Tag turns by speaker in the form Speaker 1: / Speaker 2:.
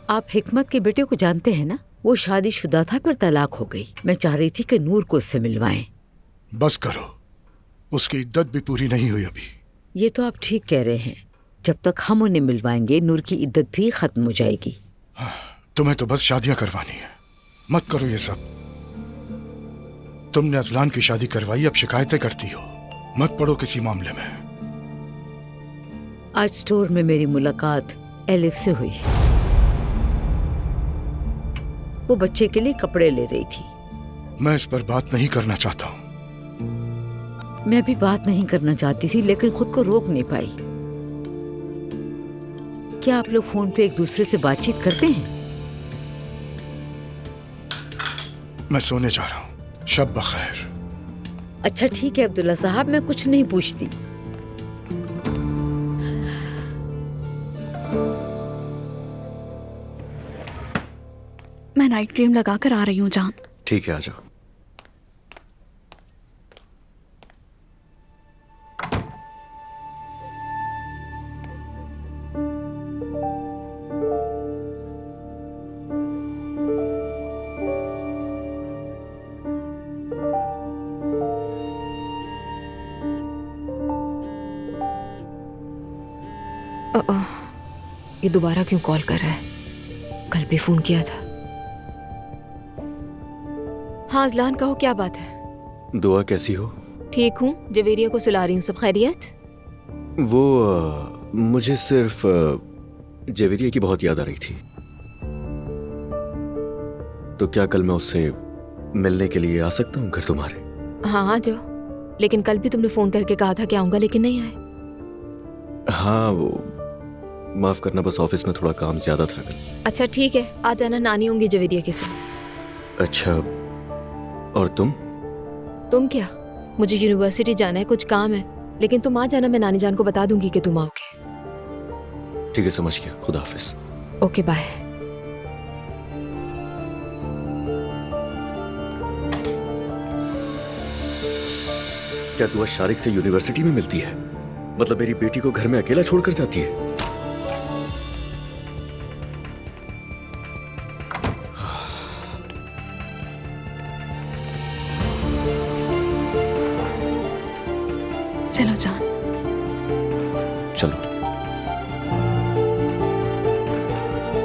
Speaker 1: आप हिकमत के बेटे को जानते हैं ना? वो शादीशुदा था पर तलाक हो गई। मैं चाह रही थी कि नूर को उससे मिलवाएं।
Speaker 2: बस करो, उसकी इद्दत भी पूरी नहीं हुई अभी।
Speaker 1: ये तो आप ठीक कह रहे हैं। जब तक हम उन्हें मिलवाएंगे नूर की इद्दत भी खत्म हो जाएगी।
Speaker 2: तुम्हें तो बस शादियां करवानी है, मत करो ये सब। तुमने अजलान की शादी करवाई, अब शिकायतें करती हो। मत पड़ो किसी मामले में।
Speaker 1: आज स्टोर में मेरी मुलाकात एलिफ से हुई। वो बच्चे के लिए कपड़े ले रही थी।
Speaker 2: मैं इस पर बात नहीं करना चाहता हूं।
Speaker 1: मैं भी बात नहीं करना चाहती थी लेकिन खुद को रोक नहीं पाई। क्या आप लोग फोन पे एक दूसरे से बातचीत करते हैं?
Speaker 2: मैं सोने जा रहा हूं। शब बखैर।
Speaker 1: अच्छा ठीक है अब्दुल्ला साहब, मैं कुछ नहीं पूछती।
Speaker 3: मैं नाइट क्रीम लगा कर आ रही हूँ जान।
Speaker 4: ठीक है, आ जाओ।
Speaker 5: ये दोबारा क्यों कॉल कर रहा है? कल भी फोन किया था। हाँ अजलान, कहो क्या बात है?
Speaker 4: दुआ कैसी हो?
Speaker 5: ठीक हूँ, जवेरिया को सुला रही हूँ। सब खैरियत?
Speaker 4: वो मुझे सिर्फ जवेरिया की बहुत याद आ रही थी। तो क्या कल मैं उससे मिलने के लिए आ सकता हूँ घर तुम्हारे?
Speaker 5: हाँ हाँ जाओ, लेकिन कल भी तुमने फोन करके कहा था कि आऊंगा, लेकिन नहीं आए।
Speaker 4: हाँ, वो माफ करना, बस ऑफिस में थोड़ा काम ज्यादा था कल।
Speaker 5: अच्छा ठीक है, आ जाना, नानी होंगी जवेरिया के साथ।
Speaker 4: अच्छा, और तुम?
Speaker 5: तुम क्या? मुझे यूनिवर्सिटी जाना है, कुछ काम है, लेकिन तुम आ जाना, मैं नानी जान को बता दूंगी कि तुम आओगे।
Speaker 4: ठीक है, समझ गया। खुदा हाफिज।
Speaker 5: Okay bye.
Speaker 4: क्या दुआ शारिक से यूनिवर्सिटी में मिलती है? मतलब मेरी बेटी को घर में अकेला छोड़कर जाती है?
Speaker 3: चलो जान।
Speaker 4: चलो।